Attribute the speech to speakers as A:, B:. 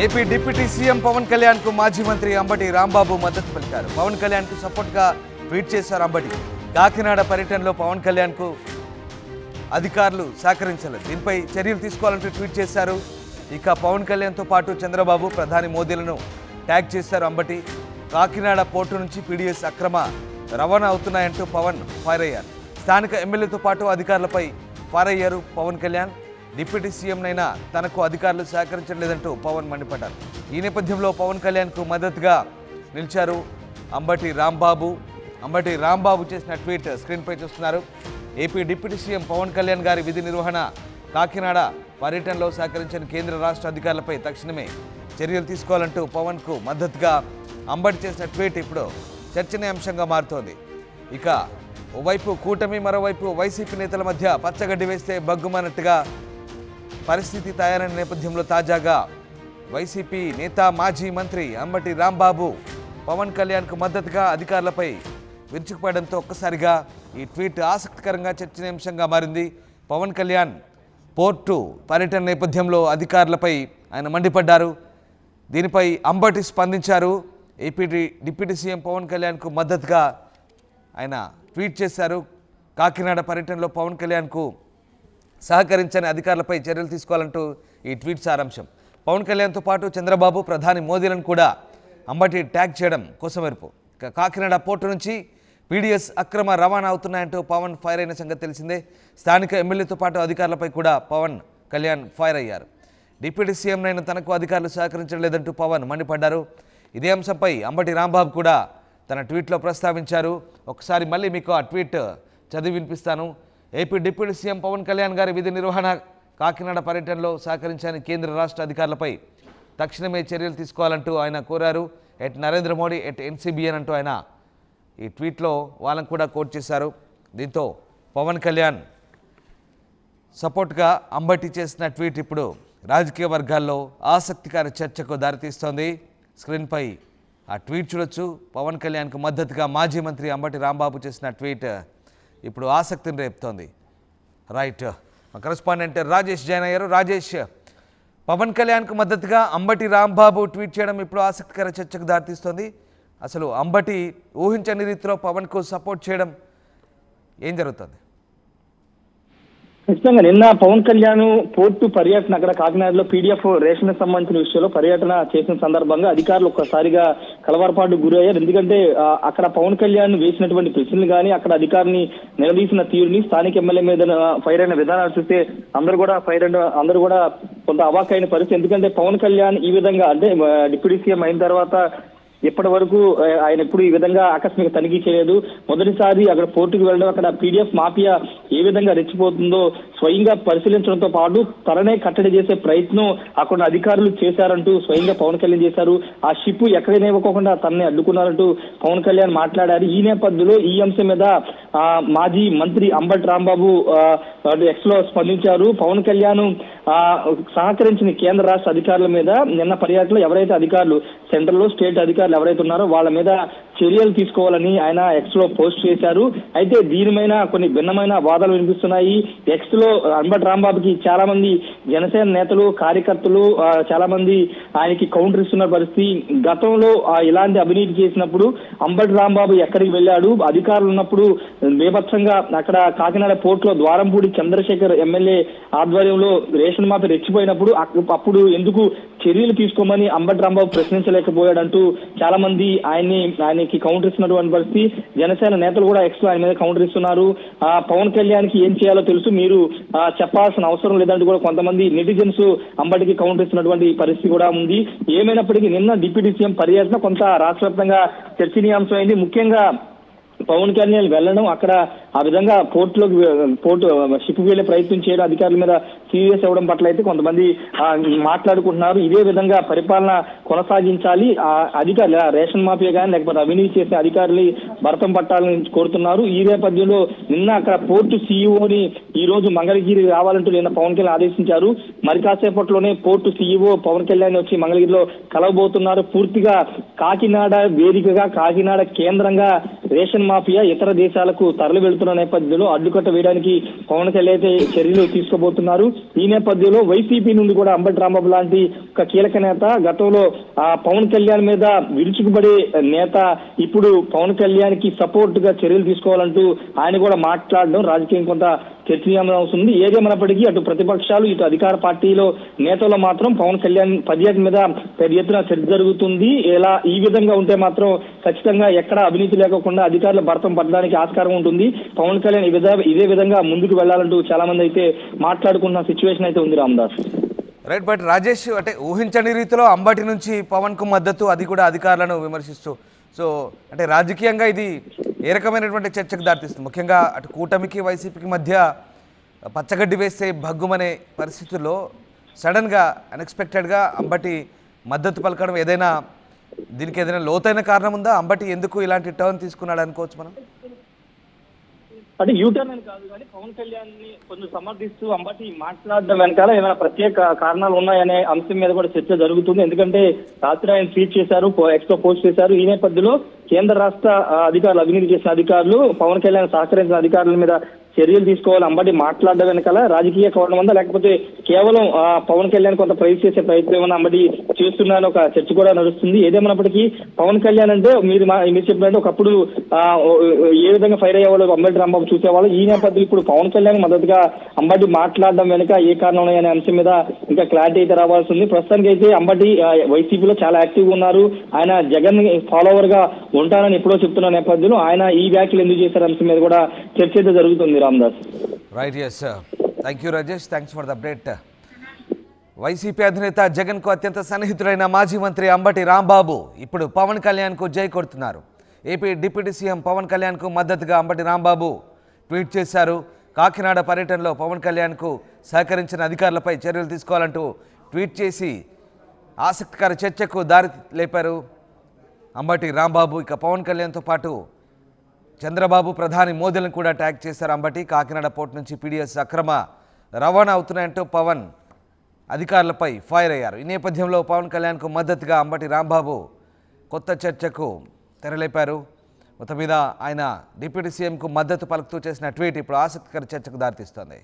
A: AP deputy CM Pawan Kalyan కు మాజీ మంత్రి అంబటి రాంబాబు మద్దతు పలికారు. పవన్ కళ్యాణ్ కు సపోర్ట్ గా ట్వీట్ చేశారు అంబటి. కాకినాడ పర్యటనలో పవన్ కళ్యాణ్ కు అధికారులు సహకరించలేదు, దీనిపై చర్యలు తీసుకోవాలంటూ ట్వీట్ చేశారు. ఇక పవన్ కళ్యాణ్ తో పాటు చంద్రబాబు, ప్రధాని మోదీలను ట్యాగ్ చేశారు అంబటి. కాకినాడ పోర్టు నుంచి పీడీఎస్ అక్రమ రవాణా అవుతున్నాయంటూ పవన్ ఫైర్ అయ్యారు. స్థానిక ఎమ్మెల్యేతో పాటు అధికారులపై ఫైర్ అయ్యారు పవన్ కళ్యాణ్. డిప్యూటీ సీఎంనైనా తనకు అధికారులు సహకరించలేదంటూ పవన్ మండిపడ్డారు. ఈ నేపథ్యంలో పవన్ కళ్యాణ్కు మద్దతుగా నిలిచారు అంబటి రాంబాబు. అంబటి రాంబాబు చేసిన ట్వీట్ స్క్రీన్పై చూస్తున్నారు. AP deputy CM Pawan Kalyan గారి విధి నిర్వహణ కాకినాడ పర్యటనలో సహకరించిన కేంద్ర రాష్ట్ర అధికారులపై తక్షణమే చర్యలు తీసుకోవాలంటూ పవన్కు మద్దతుగా అంబటి చేసిన ట్వీట్ ఇప్పుడు చర్చనీయాంశంగా మారుతోంది. ఇక ఓవైపు కూటమి, మరోవైపు వైసీపీ నేతల మధ్య పచ్చగడ్డి వేస్తే బగ్గుమన్నట్టుగా పరిస్థితి తయారైన నేపథ్యంలో తాజాగా వైసీపీ నేత, మాజీ మంత్రి అంబటి రాంబాబు పవన్ కళ్యాణ్కు మద్దతుగా అధికారులపై విరుచుకుపడడంతో ఒక్కసారిగా ఈ ట్వీట్ ఆసక్తికరంగా చర్చనీయాంశంగా మారింది. పవన్ కళ్యాణ్ పోర్టు పర్యటన నేపథ్యంలో అధికారులపై ఆయన మండిపడ్డారు. దీనిపై అంబటి స్పందించారు. ఏపీ డిప్యూటీ సీఎం పవన్ కళ్యాణ్కు మద్దతుగా ఆయన ట్వీట్ చేశారు. కాకినాడ పర్యటనలో పవన్ కళ్యాణ్కు సహకరించని అధికారులపై చర్యలు తీసుకోవాలంటూ ఈ ట్వీట్ సారాంశం. పవన్ కళ్యాణ్తో పాటు చంద్రబాబు, ప్రధాని మోదీలను కూడా అంబటి ట్యాగ్ చేయడం కోసమెరుపు. కాకినాడ పోర్టు నుంచి పీడీఎస్ అక్రమ రవాణా అవుతున్నాయంటూ పవన్ ఫైర్ అయిన సంగతి తెలిసిందే. స్థానిక ఎమ్మెల్యేతో పాటు అధికారులపై కూడా పవన్ కళ్యాణ్ ఫైర్ అయ్యారు. డిప్యూటీ సీఎంనైనా తనకు అధికారులు సహకరించలేదంటూ పవన్ మండిపడ్డారు. ఇదే అంశంపై అంబటి రాంబాబు కూడా తన ట్వీట్లో ప్రస్తావించారు. ఒకసారి మళ్ళీ మీకు ఆ ట్వీట్ చదివి వినిపిస్తాను. AP deputy CM Pawan Kalyan గారి విధి నిర్వహణ కాకినాడ పర్యటనలో సహకరించని కేంద్ర రాష్ట్ర అధికారులపై తక్షణమే చర్యలు తీసుకోవాలంటూ ఆయన కోరారు. At Narendra Modi, at NCBN అంటూ ఆయన ఈ ట్వీట్లో వాళ్ళని కూడా కోట్ చేశారు. దీంతో పవన్ కళ్యాణ్ సపోర్ట్గా అంబటి చేసిన ట్వీట్ ఇప్పుడు రాజకీయ వర్గాల్లో ఆసక్తికర చర్చకు దారితీస్తోంది. స్క్రీన్పై ఆ ట్వీట్ చూడొచ్చు. పవన్ కళ్యాణ్కు మద్దతుగా మాజీ మంత్రి అంబటి రాంబాబు చేసిన ట్వీట్ ఇప్పుడు ఆసక్తిని రేపుతోంది. రైట్, మా కరెస్పాండెంట్ రాజేష్ జాయిన్ అయ్యారు. రాజేష్, పవన్ కళ్యాణ్కు మద్దతుగా అంబటి రాంబాబు ట్వీట్ చేయడం ఇప్పుడు ఆసక్తికర చర్చకు దారితీస్తోంది. అసలు అంబటి ఊహించని రీతిలో పవన్కు సపోర్ట్ చేయడం ఏం జరుగుతుంది?
B: ఖచ్చితంగా నిన్న పవన్ కళ్యాణ్ పోర్టు పర్యటన అక్కడ కాకినాడలో పీడీఎఫ్ రేషన్ సంబంధించిన విషయంలో పర్యటన చేసిన సందర్భంగా అధికారులు ఒక్కసారిగా కలవరపాటు గురయ్యారు. ఎందుకంటే అక్కడ పవన్ కళ్యాణ్ వేసినటువంటి ప్రశ్నలు కానీ, అక్కడ అధికారిని నిలదీసిన తీరుని, స్థానిక ఎమ్మెల్యే మీద ఫైర్ అయిన విధానాలు చూస్తే అందరూ కూడా కొంత అవాక్కైన పరిస్థితి. ఎందుకంటే పవన్ కళ్యాణ్ ఈ విధంగా అంటే డిప్యూటీ సీఎం అయిన తర్వాత ఇప్పటి వరకు ఆయన ఎప్పుడు ఈ విధంగా ఆకస్మిక తనిఖీ చేయలేదు. మొదటిసారి అక్కడ పోర్టుకు వెళ్ళడం, అక్కడ పీడీఎఫ్ మాఫియా ఏ విధంగా రెచ్చిపోతుందో స్వయంగా పరిశీలించడంతో పాటు తననే కట్టడి చేసే ప్రయత్నం అక్కడ అధికారులు చేశారంటూ స్వయంగా పవన్ కళ్యాణ్ చేశారు. ఆ షిప్ ఎక్కడైనా ఇవ్వకుండా తనని అడ్డుకున్నారంటూ పవన్ కళ్యాణ్ మాట్లాడారు. ఈ నేపథ్యంలో ఈ అంశం మీద మాజీ మంత్రి అంబటి రాంబాబు ఎక్స్ లో స్పందించారు. పవన్ కళ్యాణ్ సహకరించిన కేంద్ర రాష్ట్ర అధికారుల మీద నిన్న పర్యటనలో ఎవరైతే అధికారులు, సెంట్రల్ లో స్టేట్ అధికారులు ఎవరైతే ఉన్నారో వాళ్ళ మీద చర్యలు తీసుకోవాలని ఆయన ఎక్స్ లో పోస్ట్ చేశారు. అయితే దీనిపైన కొన్ని భిన్నమైన వాదనలు వినిపిస్తున్నాయి. ఎక్స్ లో అంబటి రాంబాబుకి చాలా మంది జనసేన నేతలు, కార్యకర్తలు చాలా మంది ఆయనకి కౌంటర్ ఇస్తున్న పరిస్థితి. గతంలో ఇలాంటి అవినీతి చేసినప్పుడు అంబటి రాంబాబు ఎక్కడికి వెళ్ళాడు, అధికారులు ఉన్నప్పుడు బేభత్సంగా అక్కడ కాకినాడ పోర్టులో ద్వారంపూడి చంద్రశేఖర్ ఎమ్మెల్యే ఆధ్వర్యంలో రేషన్ మాఫీ రెచ్చిపోయినప్పుడు అప్పుడు ఎందుకు చర్యలు తీసుకోమని అంబటి రాంబాబు ప్రశ్నించలేకపోయాడంటూ చాలా మంది ఆయనకి కౌంటర్ ఇస్తున్నటువంటి పరిస్థితి. జనసేన నేతలు కూడా ఎక్స్ లో ఆయన మీద కౌంటర్ ఇస్తున్నారు. పవన్ కళ్యాణ్ కి ఏం చేయాలో తెలుసు, మీరు చెప్పాల్సిన అవసరం లేదంటూ కూడా కొంతమంది నెటిజన్స్ అంబటికి కౌంటర్ ఇస్తున్నటువంటి పరిస్థితి కూడా ఉంది. ఏమైనప్పటికీ నిన్న డిప్యూటీ సీఎం పర్యటన కొంత రాష్ట్రవ్యాప్తంగా చర్చనీయాంశం అయింది. ముఖ్యంగా పవన్ కళ్యాణ్ వెళ్ళడం, అక్కడ ఆ విధంగా పోర్టు షిప్ వెళ్లే ప్రయత్నం చేయడం, అధికారుల మీద సీరియస్ అవ్వడం పట్ల అయితే కొంతమంది మాట్లాడుకుంటున్నారు. ఇదే విధంగా పరిపాలన కొనసాగించాలి, అధికారులు రేషన్ మాఫియా కానీ లేకపోతే అవినీతి చేసే అధికారులు భరతం పట్టాలని కోరుతున్నారు. ఈ నేపథ్యంలో నిన్న అక్కడ పోర్టు సీఈఓని ఈ రోజు మంగళగిరి రావాలంటూ నిన్న పవన్ కళ్యాణ్ ఆదేశించారు. మరి కాసేపట్లోనే పోర్టు సీఈఓ పవన్ కళ్యాణ్ వచ్చి మంగళగిరిలో కలవబోతున్నారు. పూర్తిగా కాకినాడ వేదికగా, కాకినాడ కేంద్రంగా రేషన్ మాఫియా ఇతర దేశాలకు తరలి వెళ్తున్న నేపథ్యంలో అడ్డుకట్ట వేయడానికి పవన్ కళ్యాణ్ అయితే చర్యలు తీసుకోబోతున్నారు. ఈ నేపథ్యంలో వైసీపీ నుండి కూడా అంబటి రాంబాబు లాంటి ఒక కీలక నేత, గతంలో పవన్ కళ్యాణ్ మీద విరుచుకుపడే నేత ఇప్పుడు పవన్ కళ్యాణ్ కి సపోర్ట్ గా చర్యలు తీసుకోవాలంటూ ఆయన కూడా మాట్లాడడం రాజకీయం కొంత చర్చనీయాంశం అవుతుంది. ఏదేమైనప్పటికీ అటు ప్రతిపక్షాలు ఇటు అధికార పార్టీలో నేతలు మాత్రం పవన్ కళ్యాణ్ పర్యటన మీద పెద్ద ఎత్తున చర్చ జరుగుతుంది. ఇలా ఈ విధంగా ఉంటే మాత్రం ఖచ్చితంగా ఎక్కడ అవినీతి లేకుండా అధికారుల భర్తం పడడానికి ఆస్కారం ఉంటుంది. పవన్ కళ్యాణ్ ఇదే విధంగా ముందుకు వెళ్లాలంటూ చాలా మంది అయితే మాట్లాడుకున్న సిచ్యువేషన్ అయితే ఉంది రామదాస్.
A: రైట్. బట్ రాజేష్, అంటే ఊహించని రీతిలో అంబటి నుంచి పవన్ కు మద్దతు, అది కూడా అధికారులను విమర్శిస్తూ. సో అంటే రాజకీయంగా ఇది ఏ రకమైనటువంటి చర్చకు దారితీస్తుంది? ముఖ్యంగా అటు కూటమికి వైసీపీకి మధ్య పచ్చగడ్డి వేస్తే భగ్గుమనే పరిస్థితుల్లో సడన్గా అన్ఎక్స్పెక్టెడ్గా అంబటి మద్దతు పలకడం దీనికి ఏదైనా లోతైన కారణం ఉందా? అంబటి ఎందుకు ఇలాంటి టర్న్ తీసుకున్నాడు అనుకోవచ్చు మనం?
B: అంటే యూటర్న్ అని కాదు కానీ పవన్ కళ్యాణ్ ని కొంచెం సమర్థిస్తూ అంబటి మాట్లాడడం వెనకాల ఏమైనా ప్రత్యేక కారణాలు ఉన్నాయనే అంశం మీద కూడా చర్చ జరుగుతుంది. ఎందుకంటే రాత్రి ఆయన ట్వీట్ చేశారు, ఎక్స్ట్రా పోస్ట్ చేశారు. ఈ నేపథ్యంలో కేంద్ర రాష్ట్ర అధికారులు, అవినీతి చేసిన అధికారులు పవన్ కళ్యాణ్ సహకరించిన అధికారుల మీద చర్యలు తీసుకోవాలి అంబటి మాట్లాడడం వెనకాల రాజకీయ కారణం ఉందా, లేకపోతే కేవలం పవన్ కళ్యాణ్ కొంత ప్రైజ్ చేసే ప్రయత్నం ఏమన్నా అంబటి చేస్తున్నారని ఒక చర్చ కూడా నడుస్తుంది. ఏదేమైనప్పటికీ పవన్ కళ్యాణ్ అంటే మీరు చెప్పినట్టు ఒకప్పుడు ఏ విధంగా ఫైర్ అయ్యేవాళ్ళు అంబటి రాంబాబు చూసేవాళ్ళు. ఈ నేపథ్యంలో ఇప్పుడు పవన్ కళ్యాణ్ మద్దతుగా అంబటి మాట్లాడడం వెనుక ఏ కారణం ఉన్నాయనే అంశం మీద ఇంకా క్లారిటీ అయితే రావాల్సి ఉంది. ప్రస్తుతానికి అయితే అంబటి వైసీపీలో చాలా యాక్టివ్గా ఉన్నారు. ఆయన జగన్ ఫాలోవర్ గా ఉంటానని ఎప్పుడో చెప్తున్న నేపథ్యంలో ఆయన ఈ వ్యాఖ్యలు ఎందుకు చేశారు అంశం మీద కూడా చర్చ అయితే జరుగుతుంది Ramdas.
A: Right. Yes, thank you Rajesh, thanks for the update. YCP అధినేత జగన్ కు అత్యంత సన్నిహితుడైన మాజీ మంత్రి అంబటి రాంబాబు ఇప్పుడు పవన్ కళ్యాణ్ కు జై కొడుతున్నారు. AP deputy CM Pawan Kalyan కు మద్దతుగా అంబటి రాంబాబు ట్వీట్ చేశారు. కాకినాడ పర్యటనలో పవన్ కళ్యాణ్ కు సహకరించిన అధికారులపై చర్యలు తీసుకోవాలంటూ ట్వీట్ చేసి ఆసక్తికర చర్చకు దారి లేపారు అంబటి రాంబాబు. ఇక పవన్ కళ్యాణ్తో పాటు చంద్రబాబు, ప్రధాని మోదీలను కూడా ట్యాగ్ చేశారు అంబటి. కాకినాడ పోర్టు నుంచి పీడీఎస్ అక్రమ రవాణా అవుతున్నాయంటూ పవన్ అధికారులపై ఫైర్ అయ్యారు. ఈ నేపథ్యంలో పవన్ కళ్యాణ్కు మద్దతుగా అంబటి రాంబాబు కొత్త చర్చకు తెరలేపారు. మొత్తం మీద ఆయన డిప్యూటీ సీఎంకు మద్దతు పలుకుతూ చేసిన ట్వీట్ ఇప్పుడు ఆసక్తికర చర్చకు దారితీస్తోంది.